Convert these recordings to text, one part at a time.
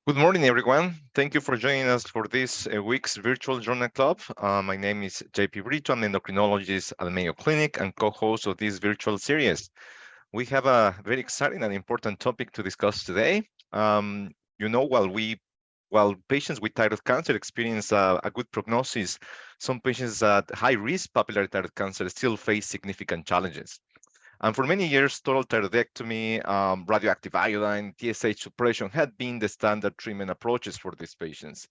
Good morning, everyone. Thank you for joining us for this week's virtual journal club. My name is JP Brito. I'm an endocrinologist at the Mayo Clinic and co-host of this virtual series. We have a very exciting and important topic to discuss today. While patients with thyroid cancer experience a good prognosis, some patients at high risk papillary thyroid cancer still face significant challenges. And for many years, total thyroidectomy, radioactive iodine, TSH suppression had been the standard treatment approaches for these patients.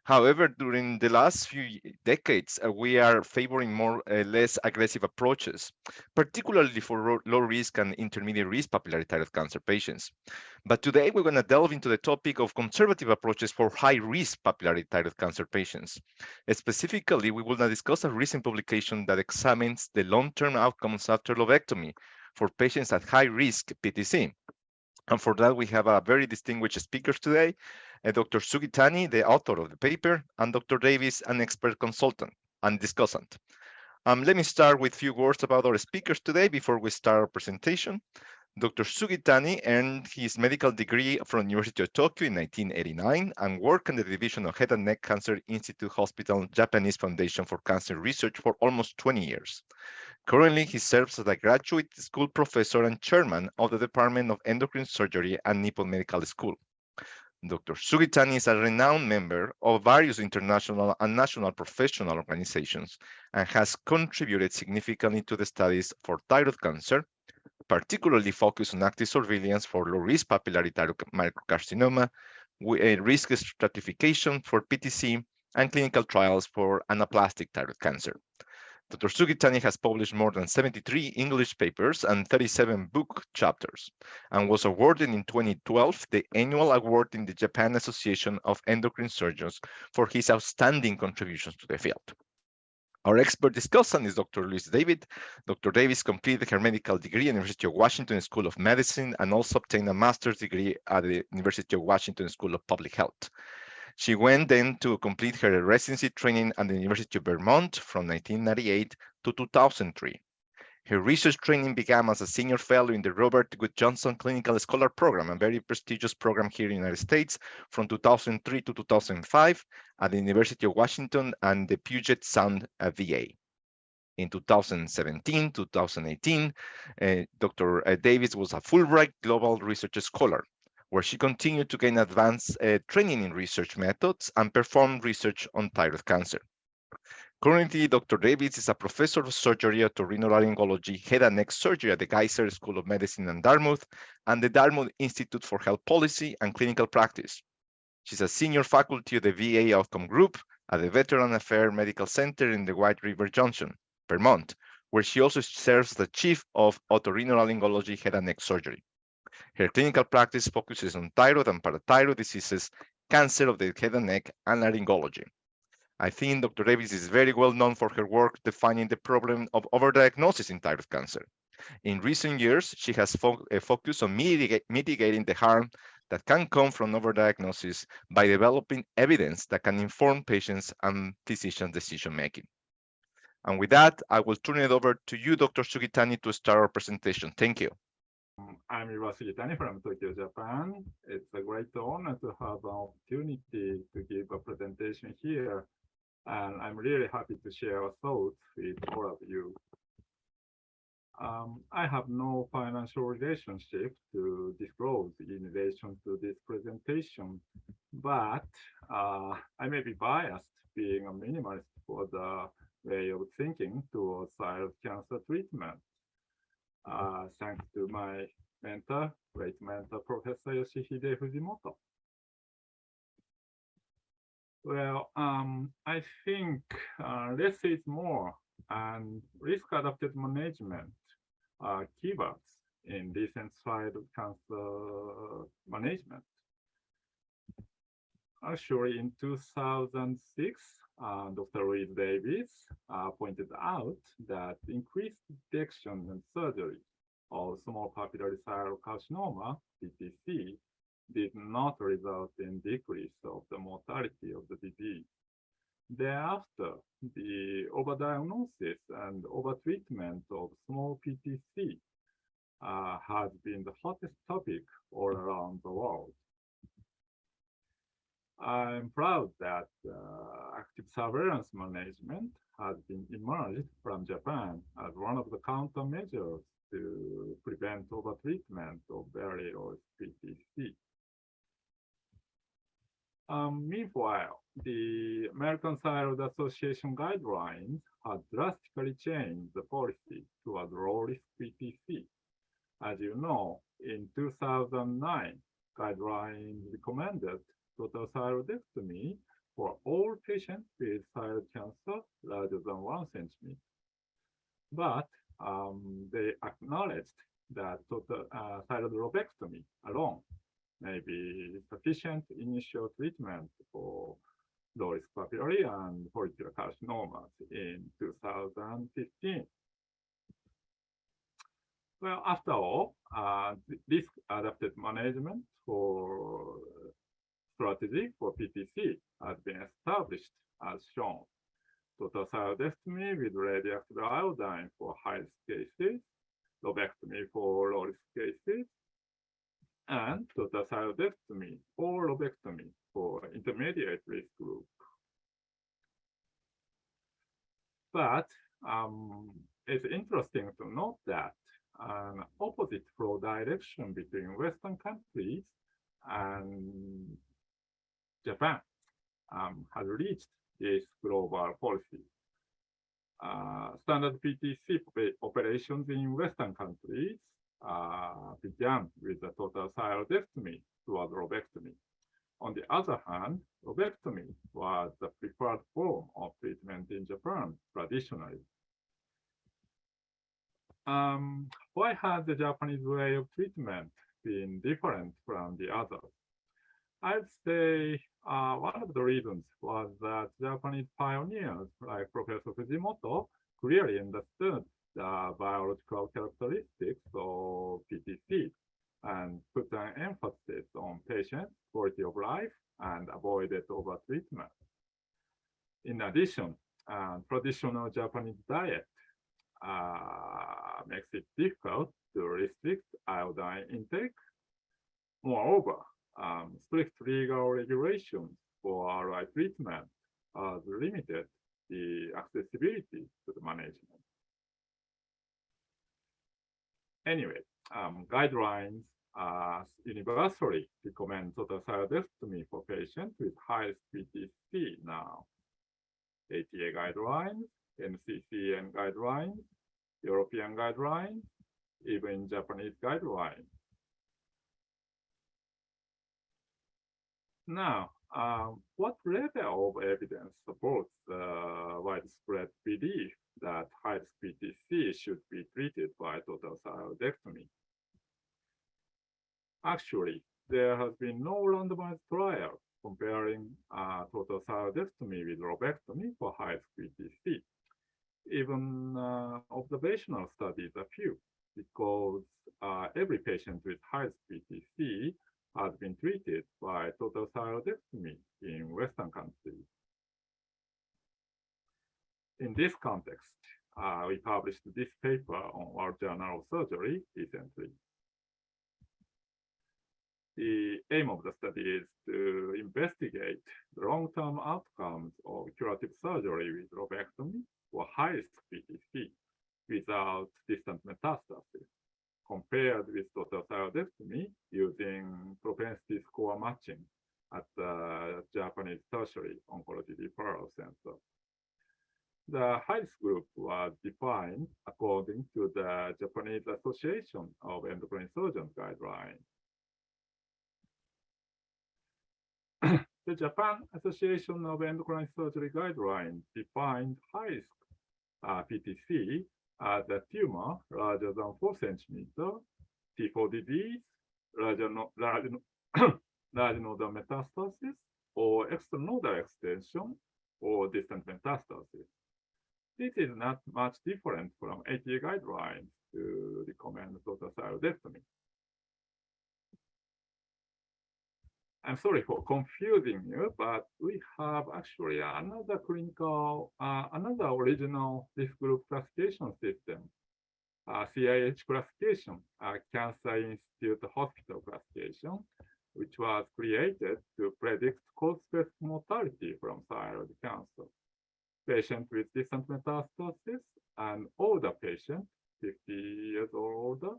However, during the last few decades, we are favoring less aggressive approaches, particularly for low risk and intermediate risk papillary thyroid cancer patients. But today, we're going to delve into the topic of conservative approaches for high risk papillary thyroid cancer patients. Specifically, we will now discuss a recent publication that examines the long-term outcomes after lobectomy for patients at high risk PTC. And for that, we have a very distinguished speakers today, Dr. Sugitani, the author of the paper, and Dr. Davies, an expert consultant and discussant. Let me start with a few words about our speakers today before we start our presentation. Dr. Sugitani earned his medical degree from the University of Tokyo in 1989 and worked in the Division of Head and Neck Cancer Institute Hospital Japanese Foundation for Cancer Research for almost 20 years. Currently, he serves as a graduate school professor and chairman of the Department of Endocrine Surgery at Nippon Medical School. Dr. Sugitani is a renowned member of various international and national professional organizations and has contributed significantly to the studies for thyroid cancer, particularly focused on active surveillance for low-risk papillary thyroid microcarcinoma, risk stratification for PTC, and clinical trials for anaplastic thyroid cancer. Dr. Sugitani has published more than 73 English papers and 37 book chapters, and was awarded in 2012 the annual award in the Japan Association of Endocrine Surgeons for his outstanding contributions to the field. Our expert discussant is Dr. Louise Davies. Dr. Davies completed her medical degree at the University of Washington School of Medicine and also obtained a master's degree at the University of Washington School of Public Health. She went then to complete her residency training at the University of Vermont from 1998 to 2003. Her research training began as a senior fellow in the Robert Wood Johnson Clinical Scholar Program, a very prestigious program here in the United States, from 2003 to 2005 at the University of Washington and the Puget Sound VA. In 2017-2018, Dr. Davies was a Fulbright Global Research Scholar, where she continued to gain advanced training in research methods and perform research on thyroid cancer. Currently, Dr. Davies is a professor of surgery at otorhinolaryngology, head and neck surgery at the Geiser School of Medicine in Dartmouth and the Dartmouth Institute for Health Policy and Clinical Practice. She's a senior faculty of the VA Outcome Group at the Veteran Affairs Medical Center in the White River Junction, Vermont, where she also serves as the chief of otorhinolaryngology, head and neck surgery. Her clinical practice focuses on thyroid and parathyroid diseases, cancer of the head and neck, and laryngology. I think Dr. Davies is very well known for her work defining the problem of overdiagnosis in thyroid cancer. In recent years, she has focused on mitigating the harm that can come from overdiagnosis by developing evidence that can inform patients and physician decision-making. And with that, I will turn it over to you, Dr. Sugitani, to start our presentation. Thank you. I'm Iwao Sugitani from Tokyo, Japan. It's a great honor to have an opportunity to give a presentation here, and I'm really happy to share our thoughts with all of you. I have no financial relationship to disclose in relation to this presentation, but I may be biased being a minimalist for the way of thinking towards thyroid cancer treatment. Thanks to my mentor, great mentor, Professor Yoshihide Fujimoto. Well, I think less is more, and risk-adapted management are keywords in recent thyroid cancer management. Actually, in 2006, Dr. Louise Davies pointed out that increased detection and surgery of small papillary thyroid carcinoma, PTC, did not result in decrease of the mortality of the disease. Thereafter, the overdiagnosis and overtreatment of small PTC has been the hottest topic all around the world. I'm proud that active surveillance management has been emerged from Japan as one of the countermeasures to prevent overtreatment of early or PTC. Meanwhile, the American Thyroid Association guidelines have drastically changed the policy toward low-risk PTC. As you know, in 2009, guidelines recommended total thyroidectomy for all patients with thyroid cancer larger than 1 centimeter. But they acknowledged that total thyroid lobectomy alone may be sufficient initial treatment for low-risk papillary and follicular carcinomas in 2015. Well, after all, this adapted management for strategy for PTC has been established as shown. Total thyroidectomy with radioactive iodine for high-risk cases, lobectomy for low-risk cases, and total thyroidectomy or lobectomy for intermediate risk group. But it's interesting to note that an opposite flow direction between Western countries and Japan has reached this global policy. Standard PTC operations in Western countries began with the total thyroidectomy toward lobectomy. On the other hand, lobectomy was the preferred form of treatment in Japan traditionally. Why has the Japanese way of treatment been different from the others? I'd say one of the reasons was that Japanese pioneers like Professor Fujimoto clearly understood the biological characteristics of PTC and put an emphasis on patient quality of life and avoided overtreatment. In addition, traditional Japanese diet makes it difficult to restrict iodine intake. Moreover, strict legal regulations for RI treatment has limited the accessibility to the management. Anyway, guidelines universally recommend total thyroidectomy for patients with high PTC now. ATA guidelines, NCCN guidelines, European guidelines, even Japanese guidelines. Now, what level of evidence supports the widespread belief that high-risk PTC should be treated by total thyroidectomy? Actually, there has been no randomized trial comparing total thyroidectomy with lobectomy for high-risk PTC. Even observational studies are few because every patient with high-risk PTC has been treated by total thyroidectomy in Western countries. In this context, we published this paper on our Journal of Surgery recently. The aim of the study is to investigate the long-term outcomes of curative surgery with lobectomy for high-risk PTC without distant metastasis, compared with total thyroidectomy using propensity score matching at the Japanese Tertiary Oncology Referral Center. The high-risk group was defined according to the Japanese Association of Endocrine Surgeons guidelines. The Japan Association of Endocrine Surgery guidelines defined high-risk PTC as a tumor larger than 4 centimeters, T4 disease, large nodal metastasis, or extranodal extension, or distant metastasis. This is not much different from ATA guidelines to recommend total thyroidectomy. I'm sorry for confusing you, but we have actually another another original risk group classification system, CIH classification, Cancer Institute Hospital classification, which was created to predict cause-specific mortality from thyroid cancer. Patients with distant metastasis and older patients, 50 years or older,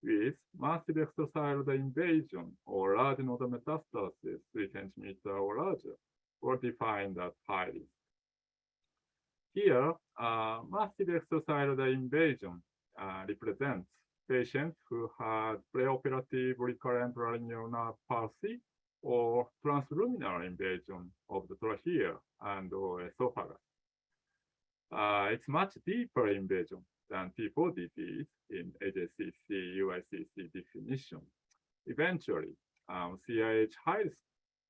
with massive extrathyroid invasion or large node metastasis 3 cm or larger were defined as high risk. Here, massive extrathyroid invasion represents patients who had preoperative recurrent laryngeal nerve palsy or transluminal invasion of the trachea and or esophagus. It's much deeper invasion than T4 disease in AJCC, UICC definition. Eventually, CIH high-risk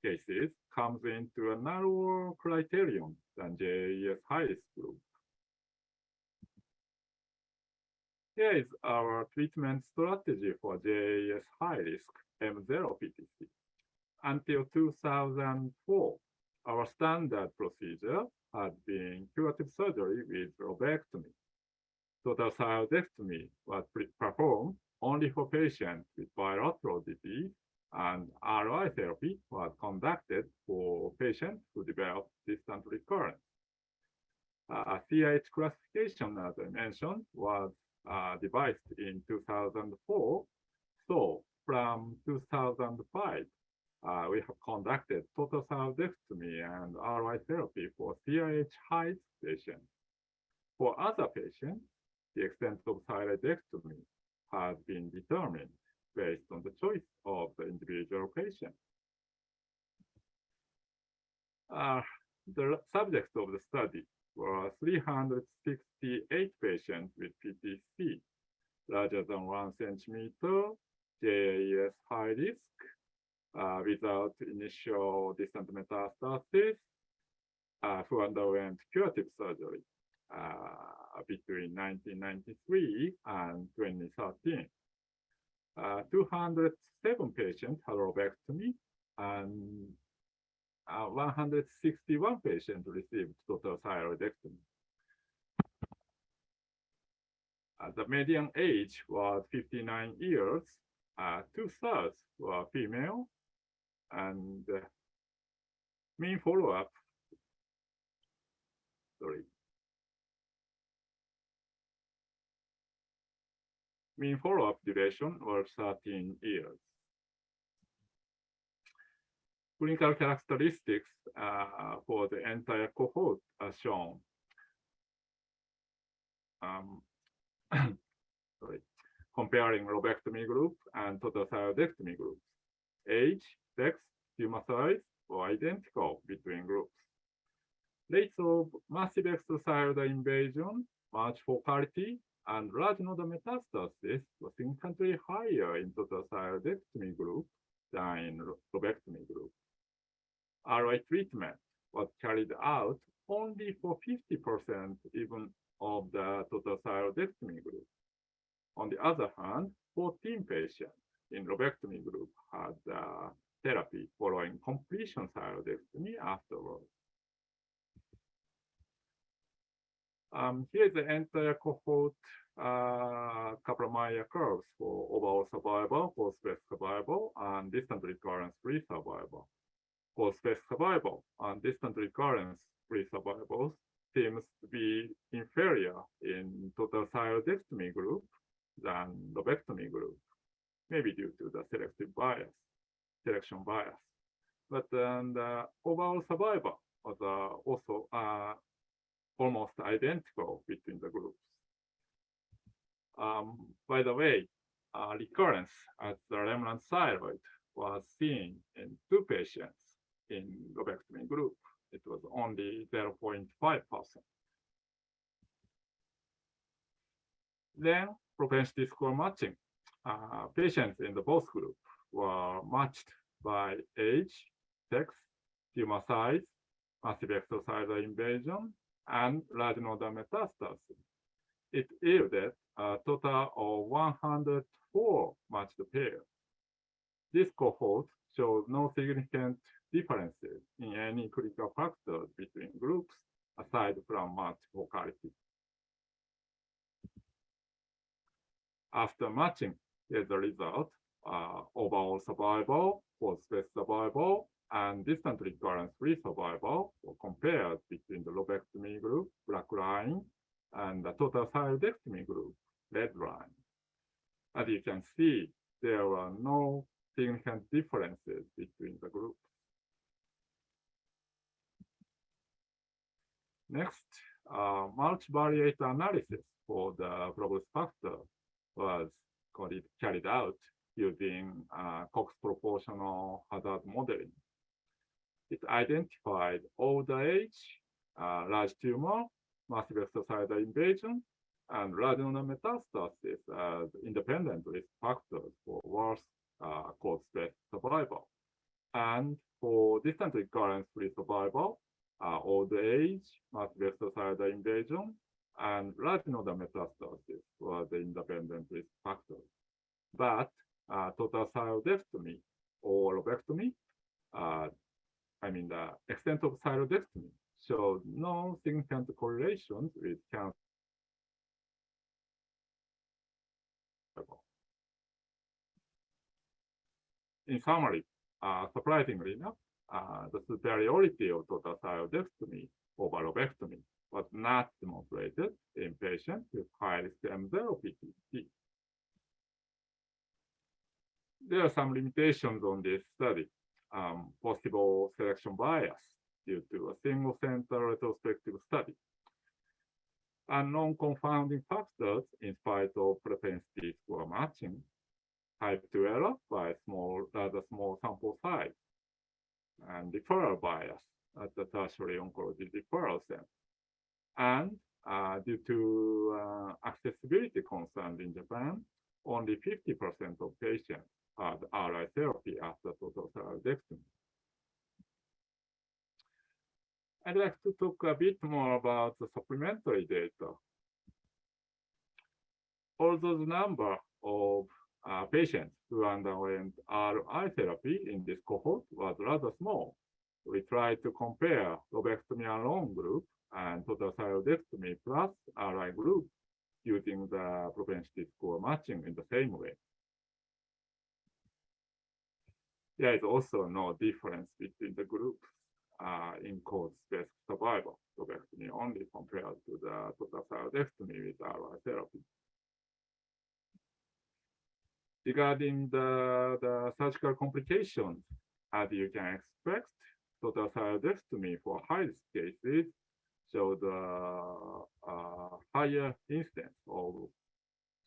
cases comes into a narrower criterion than JAES high-risk group. Here is our treatment strategy for JAES high-risk M0 PTC. Until 2004, our standard procedure had been curative surgery with lobectomy. Total thyroidectomy was performed only for patients with bilateral disease, and RI therapy was conducted for patients who developed distant recurrence. CIH classification, as I mentioned, was devised in 2004. So from 2005, we have conducted total thyroidectomy and RI therapy for CIH high patients. For other patients, the extent of thyroidectomy has been determined based on the choice of the individual patient. The subjects of the study were 368 patients with PTC larger than 1 centimeter, JAES high risk, without initial distant metastasis, who underwent curative surgery between 1993 and 2013. 207 patients had lobectomy, and 161 patients received total thyroidectomy. The median age was 59 years. 2/3 were female, and mean follow-up, mean follow-up duration was 13 years. Clinical characteristics for the entire cohort are shown. Comparing lobectomy group and total thyroidectomy groups. Age, sex, tumor size were identical between groups. Rates of massive extrathyroid invasion, large focality, and large node metastasis was significantly higher in total thyroidectomy group than in lobectomy group. RI treatment was carried out only for 50% even of the total thyroidectomy group. On the other hand, 14 patients in lobectomy group had therapy following completion thyroidectomy afterwards. Here's the entire cohort Kaplan-Meier curves for overall survival, post-space survival, and distant recurrence-free survival. Post-space survival and distant recurrence-free survival seems to be inferior in total thyroidectomy group than lobectomy group, maybe due to the selection bias. But the overall survival was also almost identical between the groups. By the way, recurrence at the remnant thyroid was seen in 2 patients in lobectomy group. It was only 0.5%. Then propensity score matching. Patients in the both groups were matched by age, sex, tumor size, massive extrathyroid invasion, and large node metastasis. It yielded a total of 104 matched pairs. This cohort showed no significant differences in any critical factors between groups aside from match focality. After matching, here's the result. Overall survival cause-space survival and distant recurrence-free survival were compared between the lobectomy group, black line, and the total thyroidectomy group, red line. As you can see, there were no significant differences between the groups. Next, multivariate analysis for the Probus factor was carried out using Cox proportional hazard modeling. It identified older age, large tumor, massive extracellular invasion, and radionuclear metastasis as independent risk factors for worse cause-space survival. And for distant recurrence-free survival, older age, massive extracellular invasion, and radionuclear metastasis were the independent risk factors. But total thyroidectomy or lobectomy, the extent of thyroidectomy showed no significant correlations with cancer. In summary, surprisingly enough, the superiority of total thyroidectomy over lobectomy was not demonstrated in patients with high-risk M0 PTC. There are some limitations on this study. Possible selection bias due to a single-center retrospective study. Unknown confounding factors in spite of propensity score matching. Type 2 error by rather small sample size. And referral bias at the tertiary oncology referral center. And due to accessibility concerns in Japan, only 50% of patients had RI therapy after total thyroidectomy. I'd like to talk a bit more about the supplementary data. Although the number of patients who underwent RI therapy in this cohort was rather small, we tried to compare lobectomy alone group and total thyroidectomy plus RI group using the propensity score matching in the same way. There is also no difference between the groups in cause-based survival, lobectomy only compared to the total thyroidectomy with RI therapy. Regarding the surgical complications, as you can expect, total thyroidectomy for high-risk cases showed a higher incidence of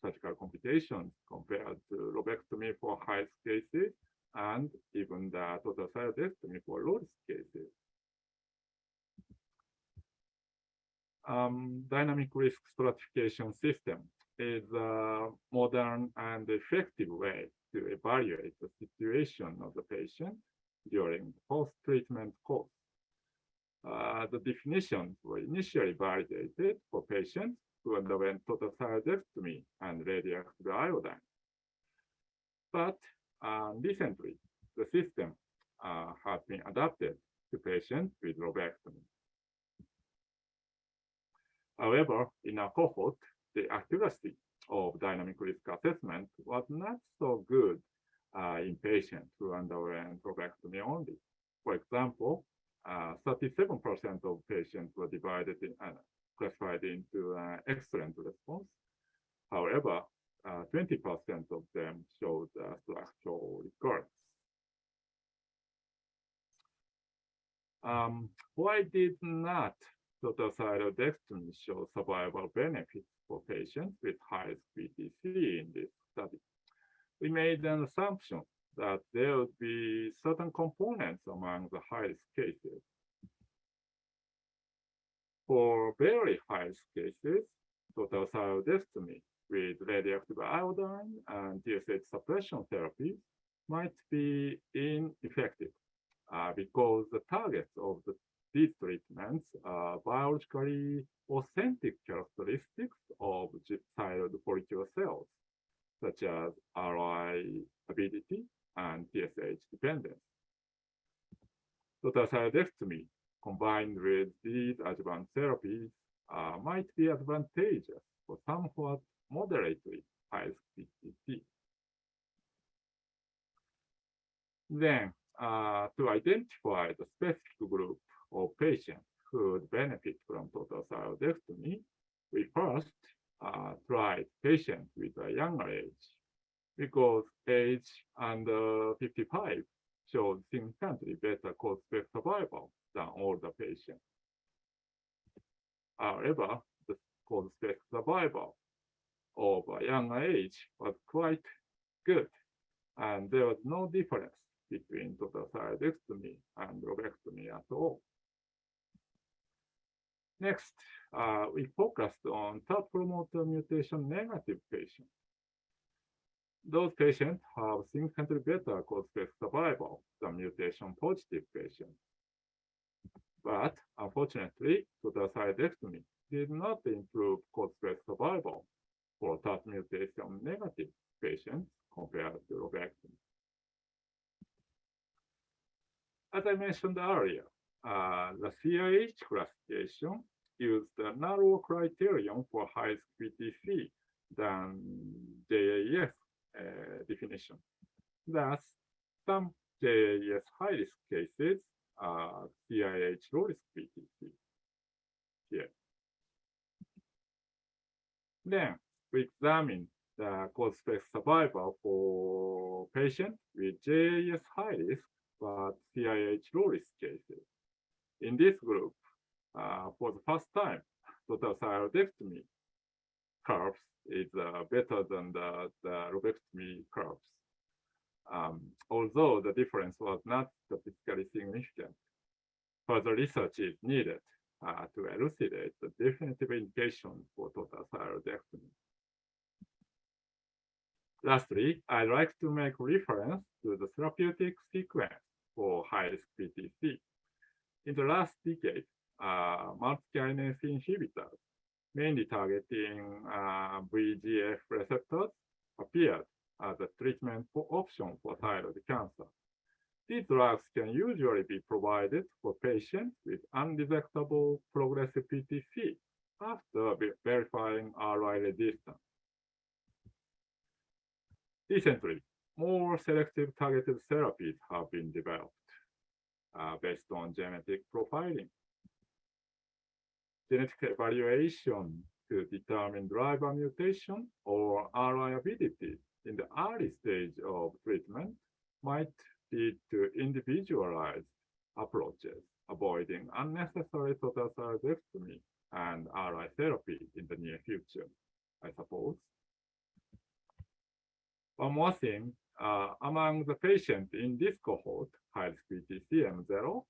surgical complications compared to lobectomy for high-risk cases and even the total thyroidectomy for low-risk cases. Dynamic risk stratification system is a modern and effective way to evaluate the situation of the patient during post-treatment course. The definitions were initially validated for patients who underwent total thyroidectomy and radioactive iodine. But recently, the system has been adapted to patients with lobectomy. However, in our cohort, the accuracy of dynamic risk assessment was not so good in patients who underwent lobectomy only. For example, 37% of patients were classified into excellent response. However, 20% of them showed structural recurrence. Why did not total thyroidectomy show survival benefits for patients with high-risk PTC in this study? We made an assumption that there would be certain components among the high-risk cases. For very high-risk cases, total thyroidectomy with radioactive iodine and TSH suppression therapy might be ineffective because the targets of these treatments are biologically authentic characteristics of thyroid follicular cells, such as RI avidity and TSH dependence. Total thyroidectomy combined with these adjuvant therapies might be advantageous for somewhat moderately high-risk PTC. Then, to identify the specific group of patients who would benefit from total thyroidectomy, we first tried patients with a younger age, because age under 55 shows significantly better cause-based survival than older patients. However, the cause-based survival of a younger age was quite good, and there was no difference between total thyroidectomy and lobectomy at all. Next, we focused on TAP promoter mutation negative patients. Those patients have significantly better cause-based survival than mutation positive patients. But unfortunately, total thyroidectomy did not improve cause-based survival for TAP mutation negative patients compared to lobectomy. As I mentioned earlier, the CIH classification used a narrower criterion for high-risk PTC than JAS definition. Thus, some JAS high-risk cases are CIH low-risk PTC here. Then, we examined the cause-based survival for patients with JAS high-risk but CIH low-risk cases. In this group, for the first time, total thyroidectomy curves is better than the lobectomy curves, although the difference was not statistically significant. Further research is needed to elucidate the definitive indication for total thyroidectomy. Lastly, I'd like to make reference to the therapeutic sequence for high-risk PTC. In the last decade, multi-kinase inhibitors, mainly targeting VEGF receptors, appeared as a treatment option for thyroid cancer. These drugs can usually be provided for patients with undetectable progressive PTC after verifying RI resistance. Recently, more selective targeted therapies have been developed based on genetic profiling. Genetic evaluation to determine driver mutation or RI ability in the early stage of treatment might lead to individualized approaches, avoiding unnecessary total thyroidectomy and RI therapy in the near future, I suppose. One more thing, among the patients in this cohort, high-risk PTC M0,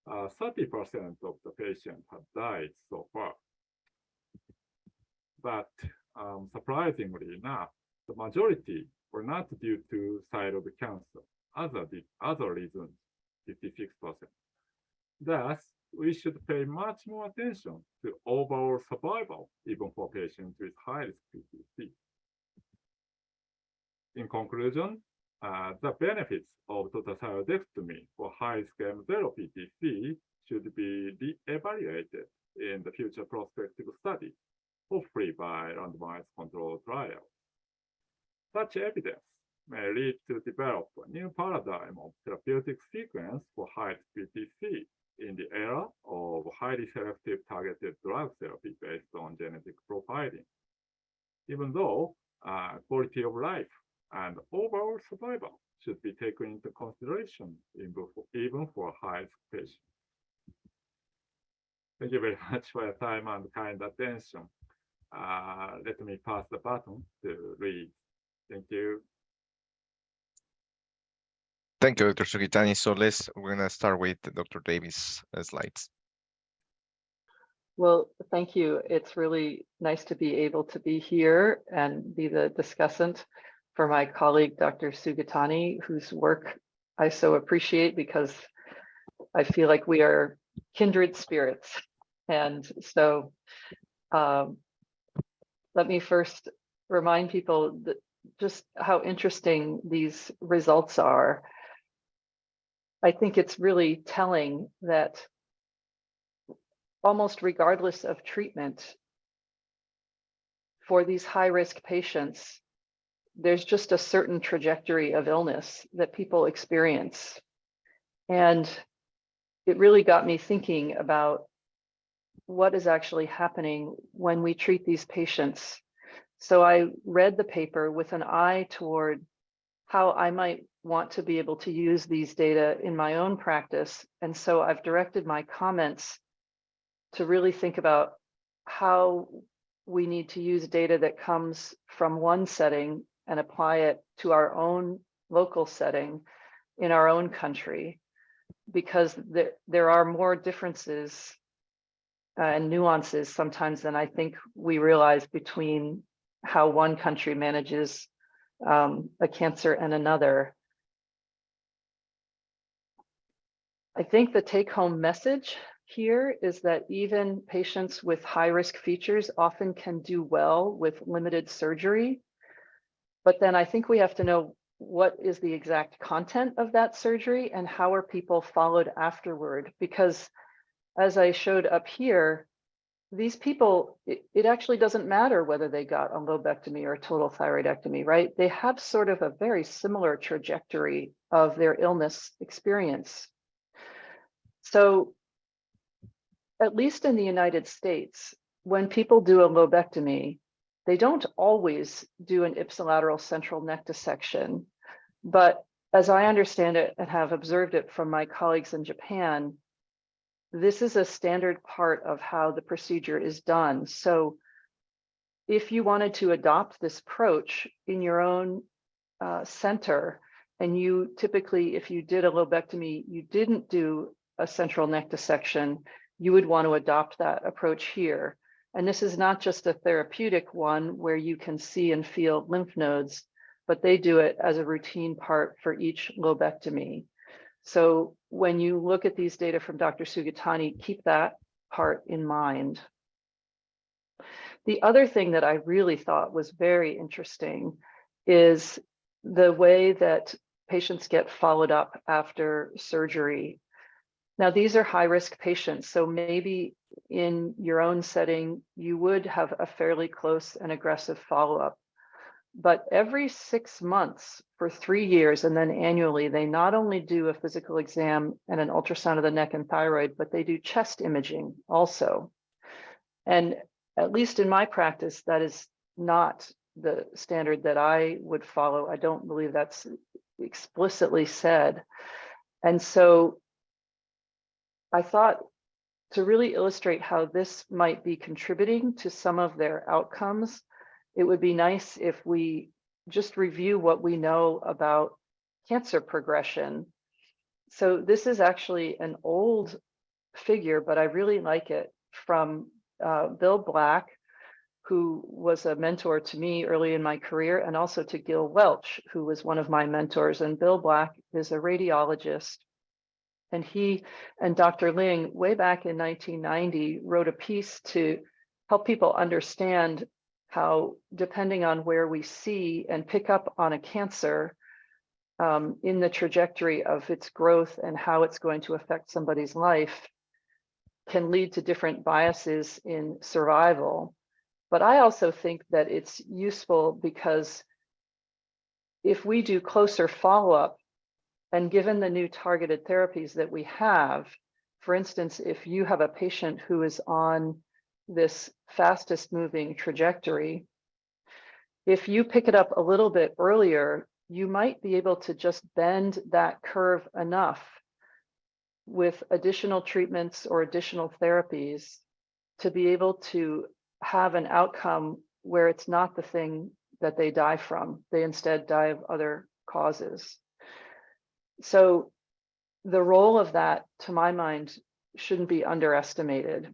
30% of the patients have died so far. But surprisingly enough, the majority were not due to thyroid cancer, other reasons, 56%. Thus, we should pay much more attention to overall survival, even for patients with high-risk PTC. In conclusion, the benefits of total thyroidectomy for high-risk M0 PTC should be re-evaluated in the future prospective study, hopefully by randomized controlled trials. Such evidence may lead to develop a new paradigm of therapeutic sequence for high-risk PTC in the era of highly selective targeted drug therapy based on genetic profiling. Even though quality of life and overall survival should be taken into consideration even for high-risk patients. Thank you very much for your time and kind attention. Let me pass the baton to Louise. Thank you. Thank you, Dr. Sugitani. So we're going to start with Dr. Davies' slides. Well, thank you. It's really nice to be able to be here and be the discussant for my colleague, Dr. Sugitani, whose work I so appreciate because I feel like we are kindred spirits. And so let me first remind people that just how interesting these results are. I think it's really telling that almost regardless of treatment for these high-risk patients, there's just a certain trajectory of illness that people experience. And it really got me thinking about what is actually happening when we treat these patients. So I read the paper with an eye toward how I might want to be able to use these data in my own practice. And so I've directed my comments to really think about how we need to use data that comes from one setting and apply it to our own local setting in our own country, because there are more differences and nuances sometimes than I think we realize between how one country manages a cancer and another. I think the take-home message here is that even patients with high-risk features often can do well with limited surgery. But then I think we have to know what is the exact content of that surgery and how are people followed afterward. Because as I showed up here, these people, it actually doesn't matter whether they got a lobectomy or a total thyroidectomy, right? They have sort of a very similar trajectory of their illness experience. So at least in the United States, when people do a lobectomy, they don't always do an ipsilateral central neck dissection. But as I understand it and have observed it from my colleagues in Japan, this is a standard part of how the procedure is done. So if you wanted to adopt this approach in your own center, and you typically, if you did a lobectomy, you didn't do a central neck dissection, you would want to adopt that approach here. And this is not just a therapeutic one where you can see and feel lymph nodes, but they do it as a routine part for each lobectomy. So when you look at these data from Dr. Sugitani, keep that part in mind. The other thing that I really thought was very interesting is the way that patients get followed up after surgery. Now, these are high-risk patients, so maybe in your own setting, you would have a fairly close and aggressive follow-up. But every 6 months for 3 years, and then annually, they not only do a physical exam and an ultrasound of the neck and thyroid, but they do chest imaging also. And at least in my practice, that is not the standard that I would follow. I don't believe that's explicitly said. And so I thought to really illustrate how this might be contributing to some of their outcomes, it would be nice if we just review what we know about cancer progression. So this is actually an old figure, but I really like it, from Bill Black, who was a mentor to me early in my career, and also to Gil Welch, who was one of my mentors. And Bill Black is a radiologist. And he and Dr. Ling, way back in 1990, wrote a piece to help people understand how, depending on where we see and pick up on a cancer in the trajectory of its growth and how it's going to affect somebody's life, can lead to different biases in survival. But I also think that it's useful because if we do closer follow-up, and given the new targeted therapies that we have, for instance, if you have a patient who is on this fastest moving trajectory, if you pick it up a little bit earlier, you might be able to just bend that curve enough with additional treatments or additional therapies to be able to have an outcome where it's not the thing that they die from. They instead die of other causes. So the role of that, to my mind, shouldn't be underestimated.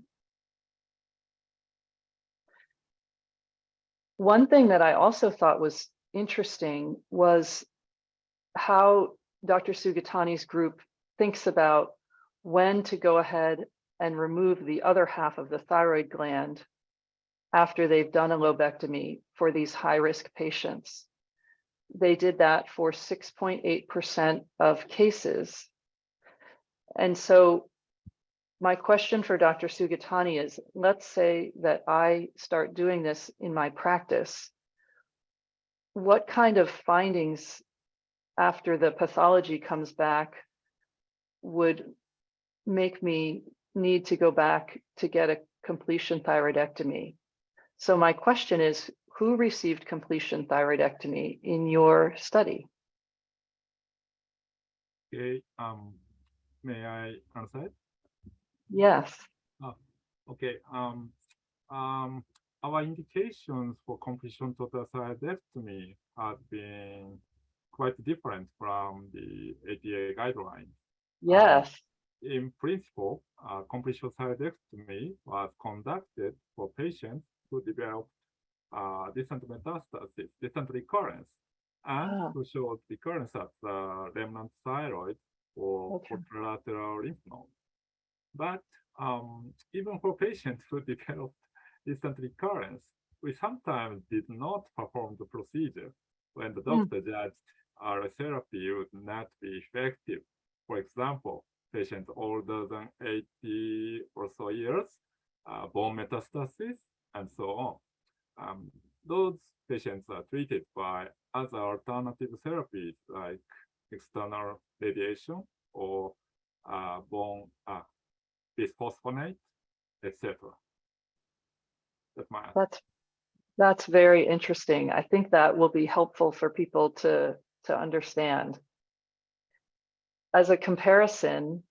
One thing that I also thought was interesting was how Dr. Sugitani's group thinks about when to go ahead and remove the other half of the thyroid gland after they've done a lobectomy for these high-risk patients. They did that for 6.8% of cases. And so my question for Dr. Sugitani is, let's say that I start doing this in my practice. what kind of findings after the pathology comes back would make me need to go back to get a completion thyroidectomy? So my question is, who received completion thyroidectomy in your study? Okay, may I answer it? Yes. Okay, our indications for completion total thyroidectomy have been quite different from the ADA guidelines. Yes. In principle, completion thyroidectomy was conducted for patients who developed distant metastasis, distant recurrence, and who showed recurrence at the remnant thyroid or contralateral lymph node. But even for patients who developed distant recurrence, we sometimes did not perform the procedure when the doctor judged our therapy would not be effective. For example, patients older than 80 or so years, bone metastasis, and so on. Those patients are treated by other alternative therapies like external radiation or bone bisphosphonate, etc. That's very interesting. I think that will be helpful for people to understand. As a comparison,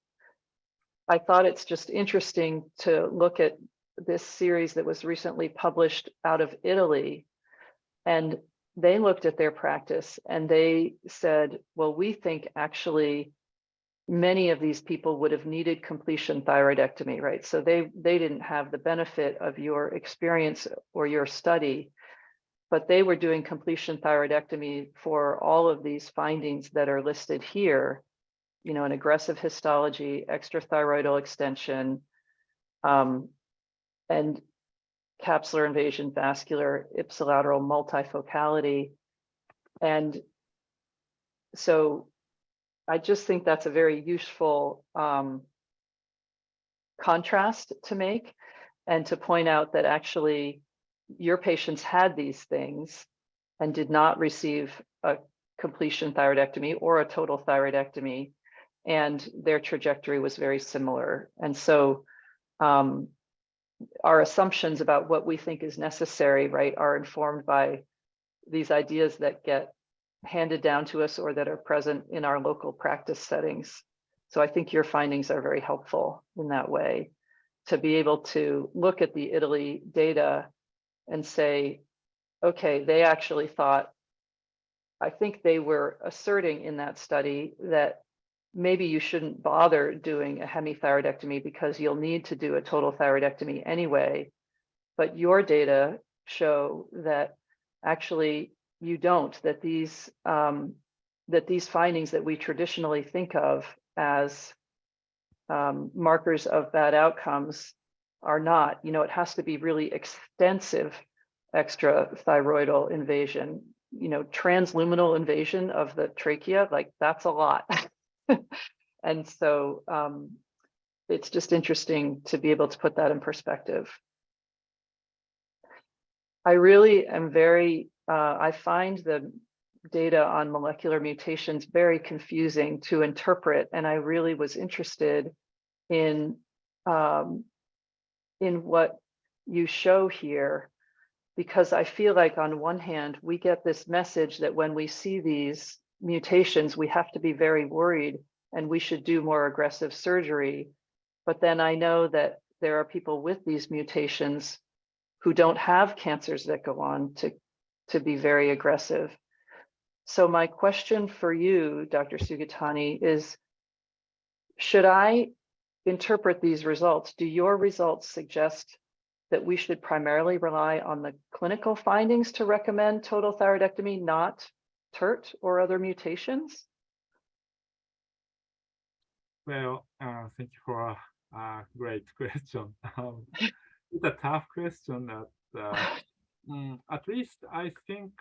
I thought it's just interesting to look at this series that was recently published out of Italy, and they looked at their practice and they said, well, we think actually many of these people would have needed completion thyroidectomy, right? So they didn't have the benefit of your experience or your study, but they were doing completion thyroidectomy for all of these findings that are listed here, you know, an aggressive histology, extrathyroidal extension, and capsular invasion, vascular, ipsilateral multifocality. And so I just think that's a very useful contrast to make, and to point out that actually your patients had these things and did not receive a completion thyroidectomy or a total thyroidectomy, and their trajectory was very similar. And so our assumptions about what we think is necessary, right, are informed by these ideas that get handed down to us or that are present in our local practice settings. So I think your findings are very helpful in that way, to be able to look at the Italy data and say, okay, they actually thought, I think they were asserting in that study that maybe you shouldn't bother doing a hemithyroidectomy because you'll need to do a total thyroidectomy anyway. But your data show that actually you don't, that these findings that we traditionally think of as markers of bad outcomes are not. You know, it has to be really extensive extrathyroidal invasion, you know, transluminal invasion of the trachea, like that's a lot. And so it's just interesting to be able to put that in perspective. I really am very, I find the data on molecular mutations very confusing to interpret, and I really was interested in what you show here, because I feel like on one hand, we get this message that when we see these mutations, we have to be very worried and we should do more aggressive surgery. But then I know that there are people with these mutations who don't have cancers that go on to be very aggressive. So my question for you, Dr. Sugitani, is, should I interpret these results? Do your results suggest that we should primarily rely on the clinical findings to recommend total thyroidectomy, not TERT or other mutations? Well, thank you for a great question. It's a tough question that at least I think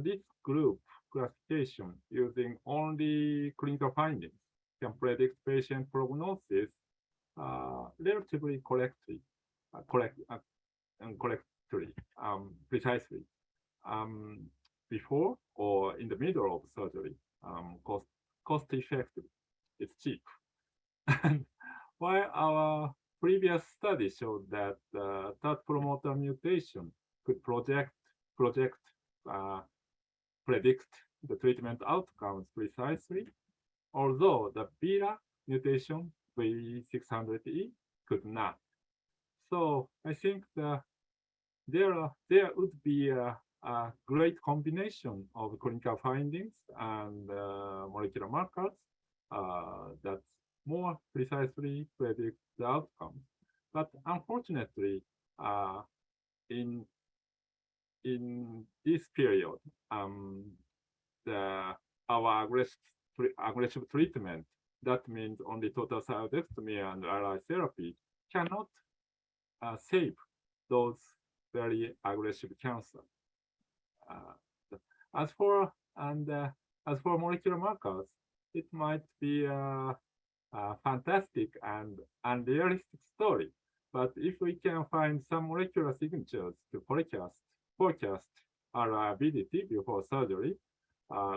this group classification using only clinical findings can predict patient prognosis relatively correctly, precisely. before or in the middle of surgery. Cost effective, it's cheap. And while our previous study showed that third promoter mutation could predict the treatment outcomes precisely, although the beta mutation V600E could not. So I think there would be a great combination of clinical findings and molecular markers that more precisely predict the outcome. But unfortunately, in this period, our aggressive treatment, that means only total thyroidectomy and RI therapy, cannot save those very aggressive cancer. As for molecular markers, it might be a fantastic and unrealistic story. But if we can find some molecular signatures to forecast our ability before surgery,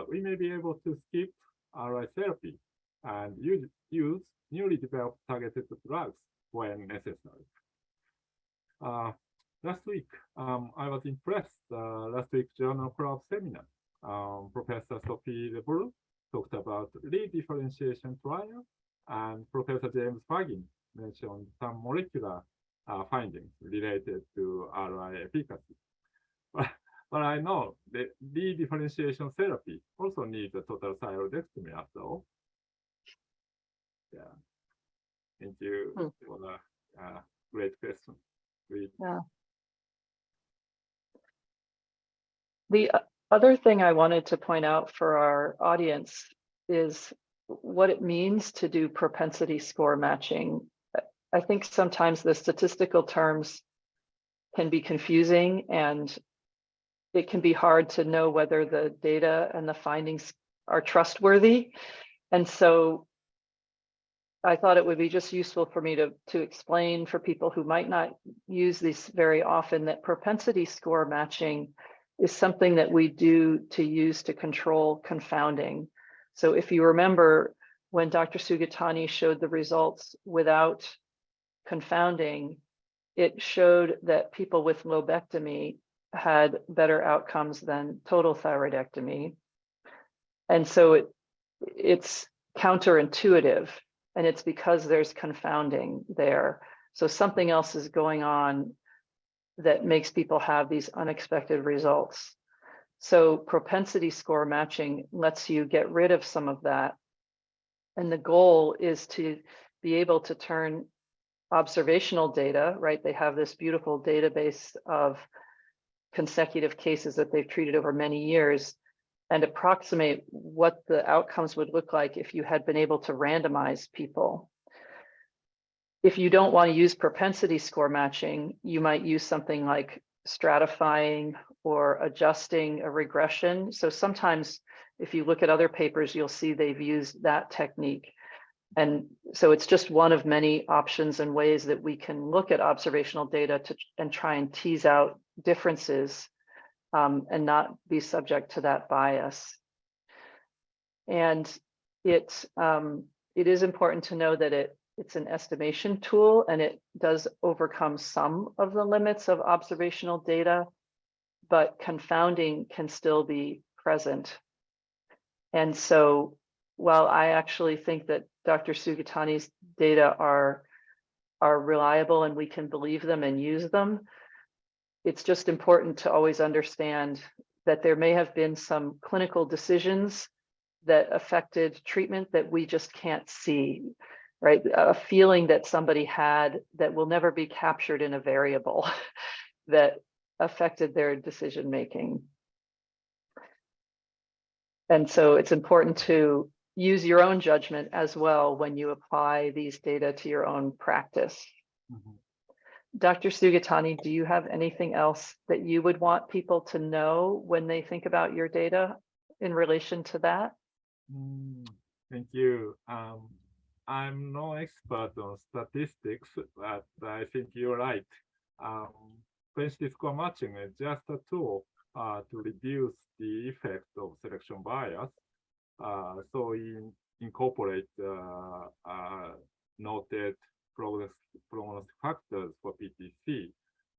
we may be able to skip RI therapy and use newly developed targeted drugs when necessary. Last week, I was impressed. Last week's Journal Club seminar, Professor Sophie Lebrun talked about redifferentiation trial, and Professor James Faggin mentioned some molecular findings related to RI efficacy. But I know that redifferentiation therapy also needs a total thyroidectomy after all. Yeah. Thank you for the great question. Yeah. The other thing I wanted to point out for our audience is what it means to do propensity score matching. I think sometimes the statistical terms can be confusing, and it can be hard to know whether the data and the findings are trustworthy. And so I thought it would be just useful for me to explain for people who might not use this very often that propensity score matching is something that we do to use to control confounding. So if you remember when Dr. Sugitani showed the results without confounding, it showed that people with lobectomy had better outcomes than total thyroidectomy. And so it's counterintuitive, and it's because there's confounding there. So something else is going on that makes people have these unexpected results. So propensity score matching lets you get rid of some of that. And the goal is to be able to turn observational data, right? They have this beautiful database of consecutive cases that they've treated over many years, and approximate what the outcomes would look like if you had been able to randomize people. If you don't want to use propensity score matching, you might use something like stratifying or adjusting a regression. So sometimes if you look at other papers, you'll see they've used that technique. And so it's just one of many options and ways that we can look at observational data and try and tease out differences and not be subject to that bias. And it is important to know that it's an estimation tool, and it does overcome some of the limits of observational data, but confounding can still be present. And so while I actually think that Dr. Sugitani's data are reliable and we can believe them and use them, it's just important to always understand that there may have been some clinical decisions that affected treatment that we just can't see, right? A feeling that somebody had that will never be captured in a variable that affected their decision making. And so it's important to use your own judgment as well when you apply these data to your own practice. Mm-hmm. Dr. Sugitani, do you have anything else that you would want people to know when they think about your data in relation to that? Thank you. I'm no expert on statistics, but I think you're right. Propensity score matching is just a tool to reduce the effect of selection bias. So incorporate noted prognostic factors for PTC.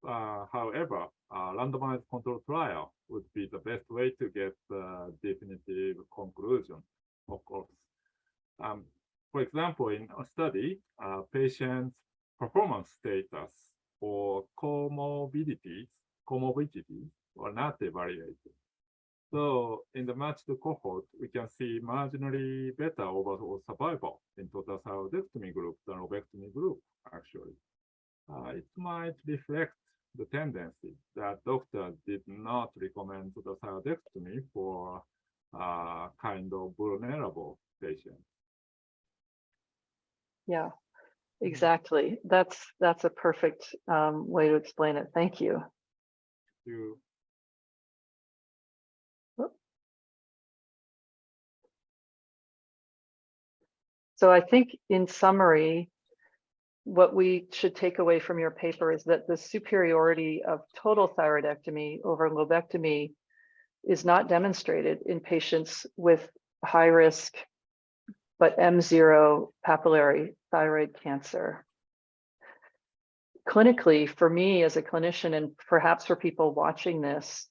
However, randomized control trial would be the best way to get the definitive conclusion, of course. For example, in a study, patients' performance status or comorbidities were not evaluated. So in the matched cohort, we can see marginally better overall survival in total thyroidectomy group than lobectomy group, actually. It might reflect the tendency that doctors did not recommend total thyroidectomy for kind of vulnerable patients. Yeah, exactly. That's a perfect way to explain it. Thank you. So I think in summary, what we should take away from your paper is that the superiority of total thyroidectomy over lobectomy is not demonstrated in patients with high risk but M0 papillary thyroid cancer. Clinically, for me as a clinician, and perhaps for people watching this,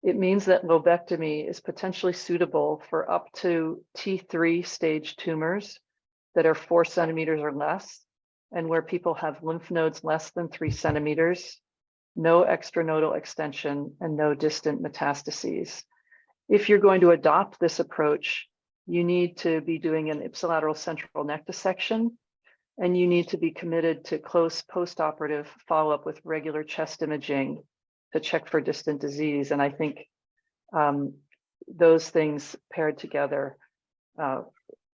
it means that lobectomy is potentially suitable for up to T3 stage tumors that are 4 centimeters or less, and where people have lymph nodes less than 3 centimeters, no extranodal extension, and no distant metastases. If you're going to adopt this approach, you need to be doing an ipsilateral central neck dissection, and you need to be committed to close postoperative follow-up with regular chest imaging to check for distant disease. And I think those things paired together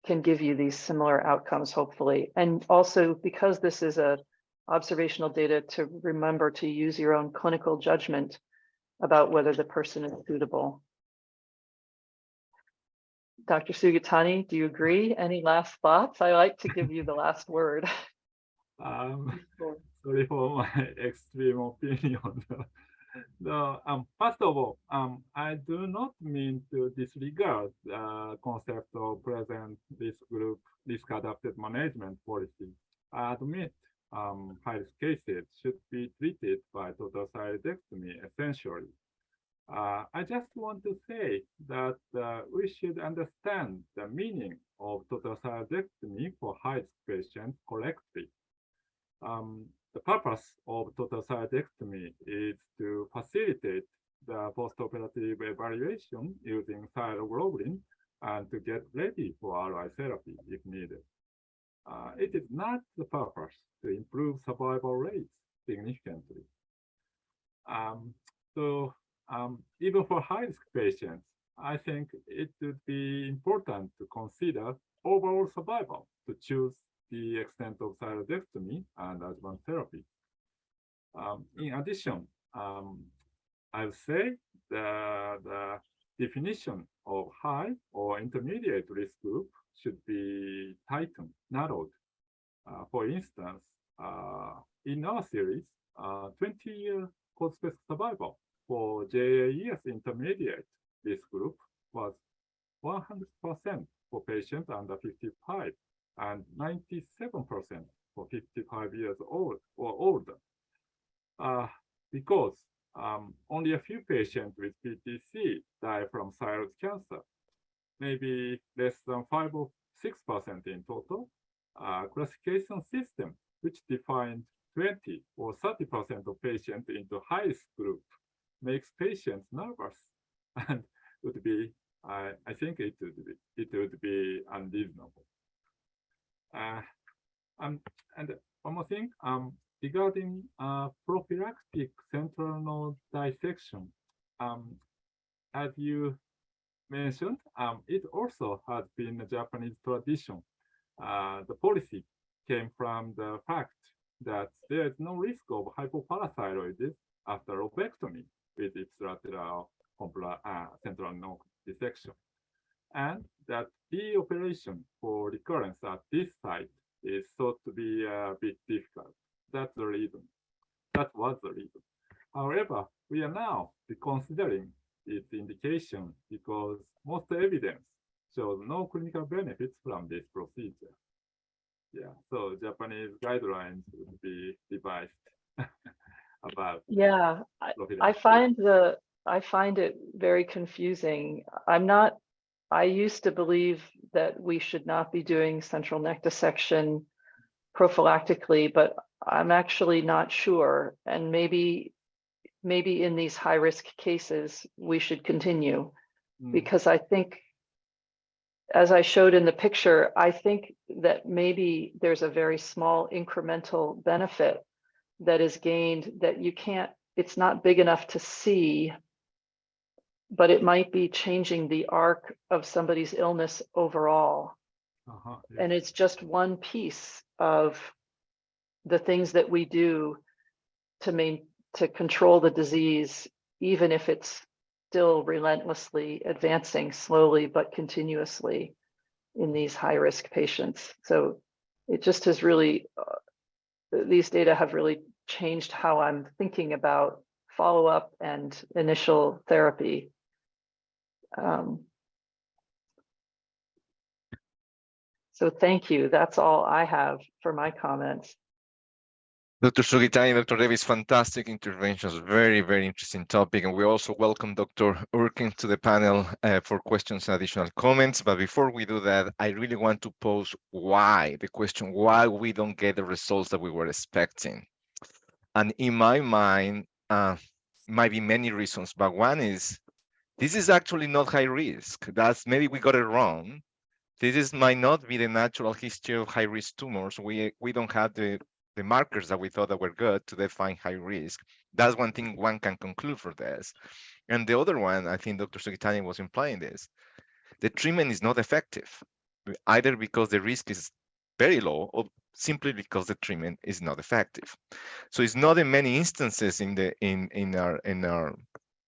can give you these similar outcomes, hopefully. And also, because this is a observational data, to remember to use your own clinical judgment about whether the person is suitable. Dr. Sugitani, do you agree? Any last thoughts? I like to give you the last word. Sorry for my extreme opinion. First of all, I do not mean to disregard the concept of present risk group risk adapted management policy. I admit high-risk cases should be treated by total thyroidectomy essentially. I just want to say that we should understand the meaning of total thyroidectomy for high-risk patients correctly. The purpose of total thyroidectomy is to facilitate the postoperative evaluation using thyroglobulin and to get ready for RI therapy if needed. It is not the purpose to improve survival rates significantly. Even for high-risk patients, I think it would be important to consider overall survival to choose the extent of thyroidectomy and adjuvant therapy. In addition, I would say the definition of high or intermediate risk group should be tightened, narrowed. For instance, in our series, 20-year cause-specific survival for JAES intermediate risk group was 100% for patients under 55 and 97% for 55 years old or older. Because only a few patients with PTC die from thyroid cancer, maybe less than 5 or 6% in total. Classification system, which defined 20 or 30% of patients into highest group, makes patients nervous and would be, I think it would be unreasonable. And one more thing, regarding prophylactic central node dissection, as you mentioned, it also has been a Japanese tradition. The policy came from the fact that there is no risk of hypoparathyroidism after lobectomy with ipsilateral central node dissection, and that the operation for recurrence at this site is thought to be a bit difficult. That's the reason. That was the reason. However, we are now reconsidering its indication because most evidence shows no clinical benefits from this procedure. Yeah, so Japanese guidelines would be devised about Yeah, prophylaxis. I find it very confusing. I used to believe that we should not be doing central neck dissection prophylactically, but I'm actually not sure. And maybe in these high risk cases, we should continue because I think, as I showed in the picture, I think that maybe there's a very small incremental benefit that is gained that it's not big enough to see, but it might be changing the arc of somebody's illness overall. Yes. And it's just one piece of the things that we do to control the disease, even if it's still relentlessly advancing slowly but continuously in these high risk patients. So it just has really, these data have really changed how I'm thinking about follow-up and initial therapy. So thank you. That's all I have for my comments. Dr. Sugitani, Dr. Davies, fantastic interventions, very, very interesting topic. And we also welcome Dr. Urkin to the panel for questions and additional comments. But before we do that, I really want to pose the question why we don't get the results that we were expecting. And in my mind, might be many reasons, but one is, this is actually not high risk. That's maybe we got it wrong. Might not be the natural history of high risk tumors. We don't have the markers that we thought that were good to define high risk. That's one thing one can conclude for this. And the other one, I think Dr. Sugitani was implying this, the treatment is not effective, either because the risk is very low or simply because the treatment is not effective. So it's not in many instances in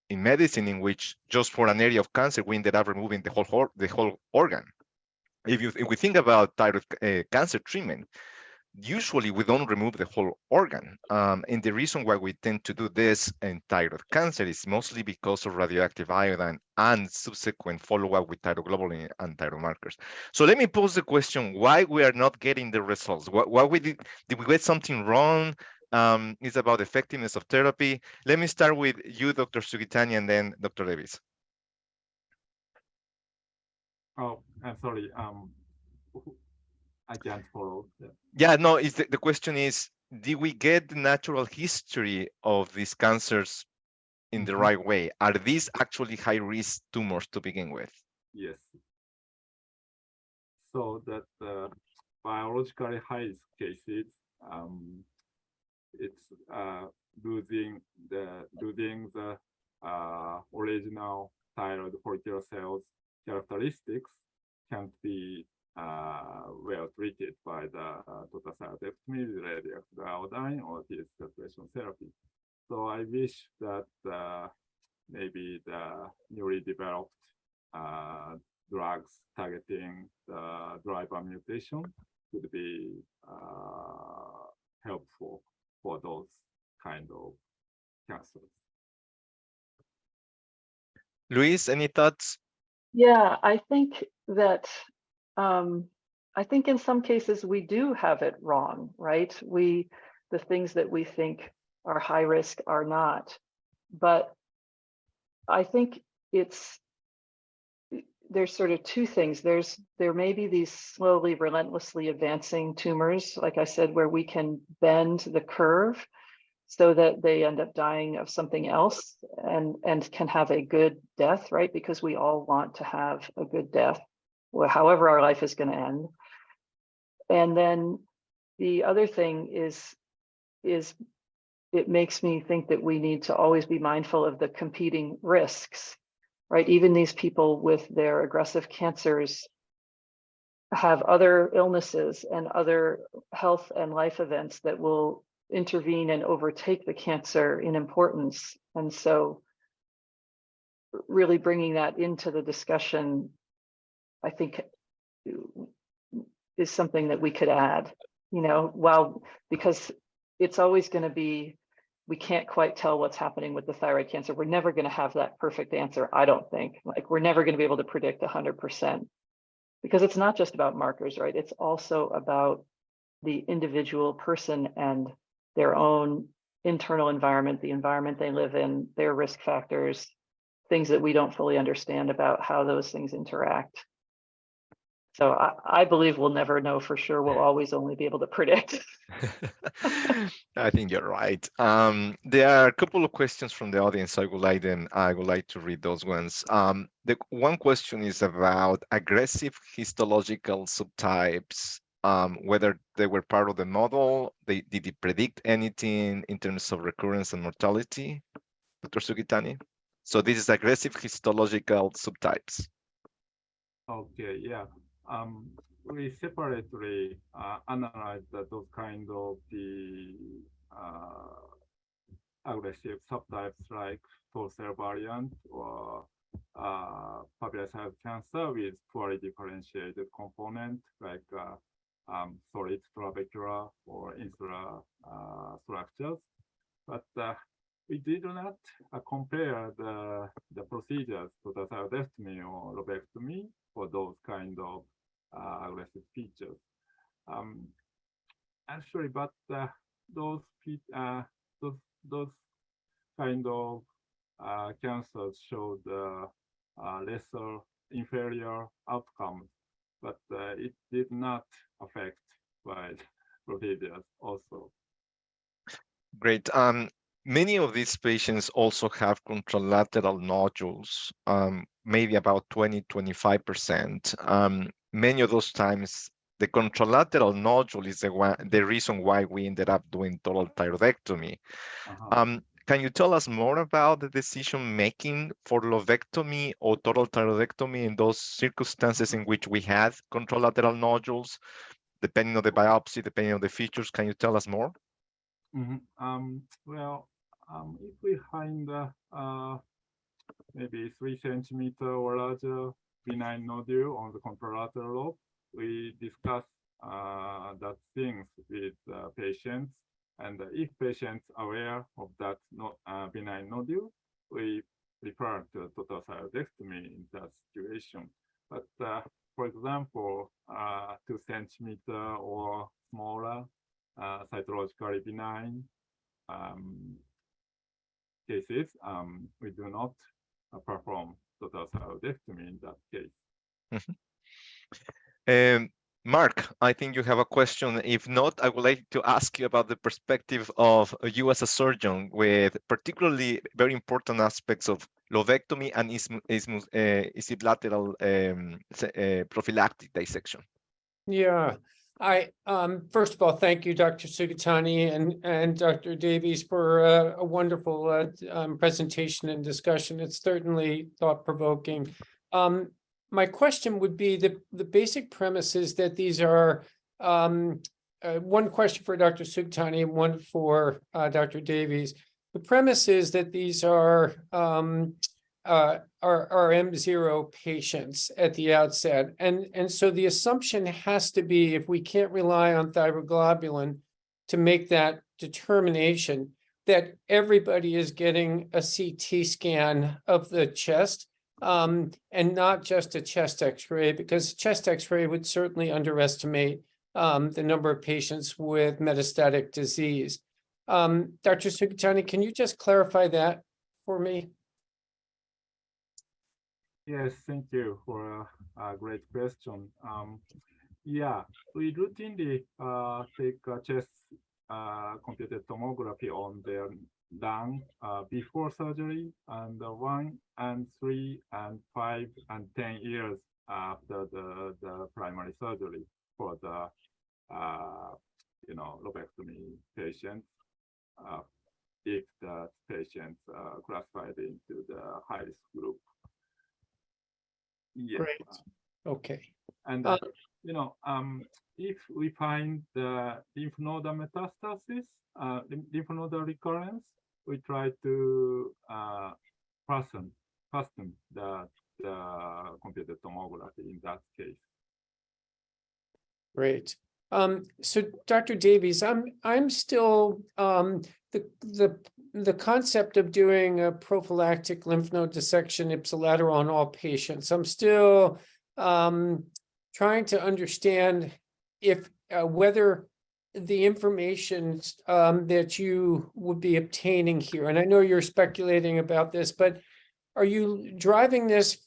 medicine in which just for an area of cancer, we ended up removing the whole organ. If we think about thyroid cancer treatment, usually we don't remove the whole organ. And the reason why we tend to do this in thyroid cancer is mostly because of radioactive iodine and subsequent follow-up with thyroglobulin and thyroid markers. So let me pose the question, why we are not getting the results? What we did we get something wrong? It's about effectiveness of therapy. Let me start with you, Dr. Sugitani, and then Dr. Davies. Oh, I'm sorry. I can't follow. Yeah, no, the question is, did we get the natural history of these cancers in the right way? Are these actually high risk tumors to begin with? Yes. So that biologically high risk cases, it's losing the original thyroid follicular cells characteristics can't be well treated by the total thyroidectomy, radioactive iodine, or this separation therapy. So I wish that maybe the newly developed drugs targeting the driver mutation could be helpful for those kind of cancers. Louise, any thoughts? Yeah, I think that I think in some cases we do have it wrong, right? The things that we think are high risk are not. But I think there's sort of two things. There may be these slowly, relentlessly advancing tumors, like I said, where we can bend the curve so that they end up dying of something else and can have a good death, right? Because we all want to have a good death, however our life is going to end. And then the other thing is it makes me think that we need to always be mindful of the competing risks, right? Even these people with their aggressive cancers have other illnesses and other health and life events that will intervene and overtake the cancer in importance. And so really bringing that into the discussion, I think, is something that we could add, because it's always going to be we can't quite tell what's happening with the thyroid cancer. We're never going to have that perfect answer, I don't think. Like, we're never going to be able to predict 100%, because it's not just about markers, right? It's also about the individual person and their own internal environment, the environment they live in, their risk factors, things that we don't fully understand about how those things interact. So I believe we'll never know for sure. We'll always only be able to predict. I think you're right. There are a couple of questions from the audience. I would like to read those ones. The one question is about aggressive histological subtypes. Whether they were part of the model, did it predict anything in terms of recurrence and mortality, Dr. Sugitani? So this is aggressive histological subtypes. Okay, yeah. We separately analyze those kind of the aggressive subtypes like tall cell variant or papillary thyroid cancer with poorly differentiated component like solid trabecular or insular structures. But we did not compare the procedures to the thyroidectomy or lobectomy for those kind of aggressive features. Actually, but those kind of cancers showed lesser inferior outcomes, but it did not affect by procedures also. Great. Many of these patients also have contralateral nodules, maybe about 20-25%. Many of those times, the contralateral nodule is the reason why we ended up doing total thyroidectomy. Can you tell us more about the decision making for lobectomy or total thyroidectomy in those circumstances in which we had contralateral nodules, depending on the biopsy, depending on the features? Can you tell us more? Well, if we find maybe 3 centimeter or larger benign nodule on the contralateral lobe, we discuss that things with patients. And if patients are aware of that benign nodule, we refer to total thyroidectomy in that situation. But for example, 2 centimeter or smaller, cytologically benign cases, we do not perform total thyroidectomy in that case. Mark, I think you have a question. If not, I would like to ask you about the perspective of you as a surgeon, with particularly very important aspects of lobectomy and ipsilateral prophylactic dissection. Yeah, first of all, thank you, Dr. Sugitani and Dr. Davies, for a wonderful presentation and discussion. It's certainly thought-provoking. My question would be, the basic premise is that these are, one question for Dr. Sugitani and one for Dr. Davies. The premise is that these are M0 patients at the outset. And so the assumption has to be, if we can't rely on thyroglobulin to make that determination, that everybody is getting a CT scan of the chest, and not just a chest X-ray, because chest X-ray would certainly underestimate the number of patients with metastatic disease. Dr. Sugitani, can you just clarify that for me? Yes, thank you for a great question. Yeah, we routinely take a chest computed tomography on their lung before surgery, and 1 and 3 and 5 and 10 years after the primary surgery for the lobectomy patients, if the patients classified into the high risk group. Yeah. Great. Okay. And if we find the lymph node metastasis, lymph node recurrence, we try to fasten the computed tomography in that case. Great. So Dr. Davies, I'm still the the concept of doing a prophylactic lymph node dissection ipsilateral on all patients, I'm still trying to understand if whether the information that you would be obtaining here, and I know you're speculating about this, but are you driving this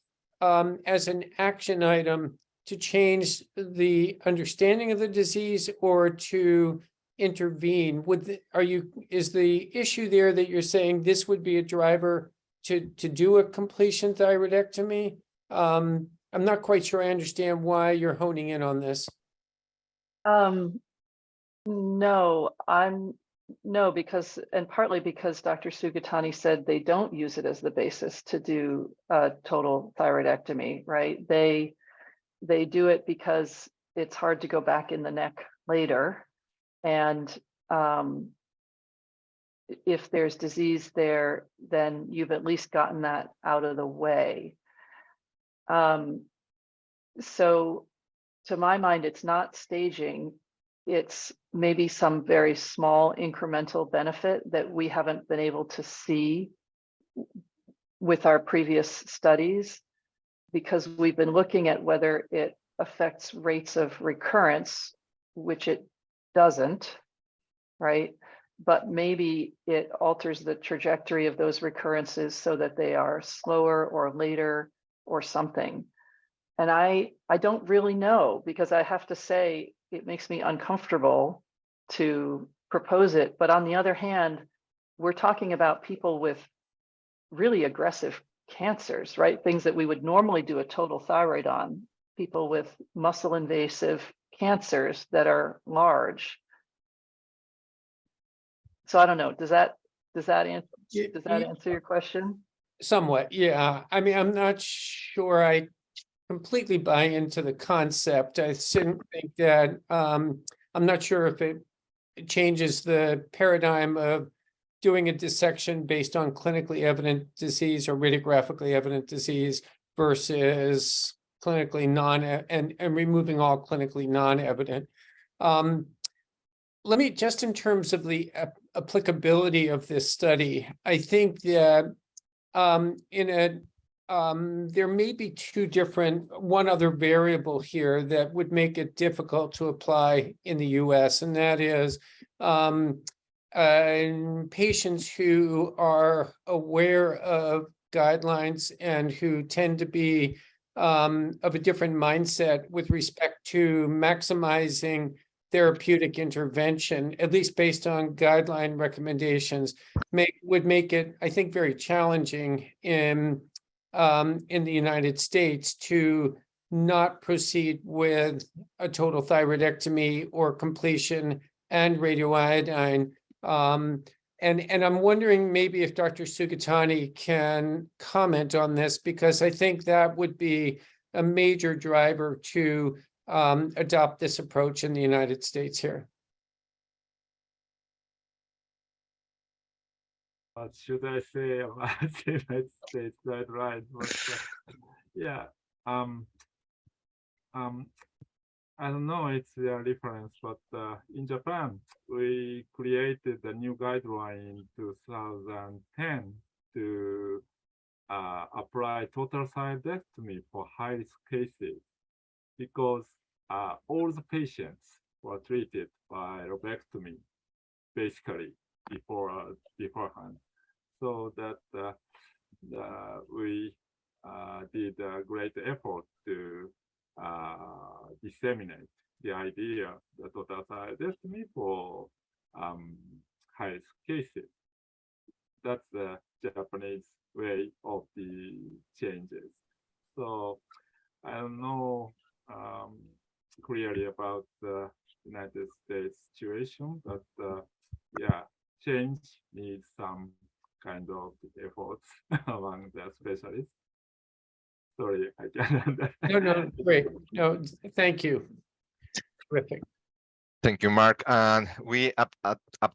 as an action item to change the understanding of the disease or to intervene? Is the issue there that you're saying this would be a driver to do a completion thyroidectomy? I'm not quite sure I understand why you're honing in on this. No, because, and partly because Dr. Sugitani said they don't use it as the basis to do a total thyroidectomy, right? They do it because it's hard to go back in the neck later. And if there's disease there, then you've at least gotten that out of the way. So to my mind, it's not staging. It's maybe some very small incremental benefit that we haven't been able to see with our previous studies, because we've been looking at whether it affects rates of recurrence, which it doesn't, right? But maybe it alters the trajectory of those recurrences so that they are slower or later or something. And I don't really know, because I have to say it makes me uncomfortable to propose it. But on the other hand, we're talking about people with really aggressive cancers, right? Things that we would normally do a total thyroid on, people with muscle invasive cancers that are large. So I don't know, does that answer your question? Somewhat, yeah. I mean, I'm not sure I completely buy into the concept. I think that I'm not sure if it changes the paradigm of doing a dissection based on clinically evident disease or radiographically evident disease versus clinically and removing all clinically non-evident. Let me, just in terms of the applicability of this study, I think that there may be one other variable here that would make it difficult to apply in the US, and that is patients who are aware of guidelines and who tend to be of a different mindset with respect to maximizing therapeutic intervention, at least based on guideline recommendations, would make it, I think, very challenging in the United States to not proceed with a total thyroidectomy or completion and radioiodine. And I'm wondering maybe if Dr. Sugitani can comment on this, because I think that would be a major driver to adopt this approach in the United States here. What should I say about the United States? Right. Yeah. I don't know, it's their reference, but in Japan, we created a new guideline in 2010 to apply total thyroidectomy for high-risk cases, because all the patients were treated by lobectomy, basically, beforehand. So that we did a great effort to disseminate the idea that total thyroidectomy for high-risk cases. That's the Japanese way of the changes. So I don't know clearly about the United States situation, but yeah, change needs some kind of efforts among the specialists. Sorry, I can't understand. No, great. No, thank you. Terrific. Thank you, Mark. And we up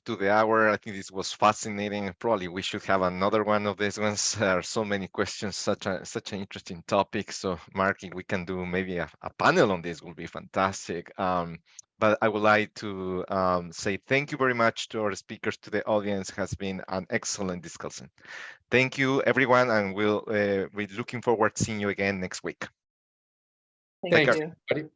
to the hour. I think this was fascinating. Probably we should have another one of these ones. There are so many questions, such an interesting topic. So, Mark, if we can do maybe a panel on this, will be fantastic. But But I would like to say thank you very much to our speakers, to the audience. It has been an excellent discussion. Thank you, everyone, and we're looking forward to seeing you again next week. Thank care. you. Everybody.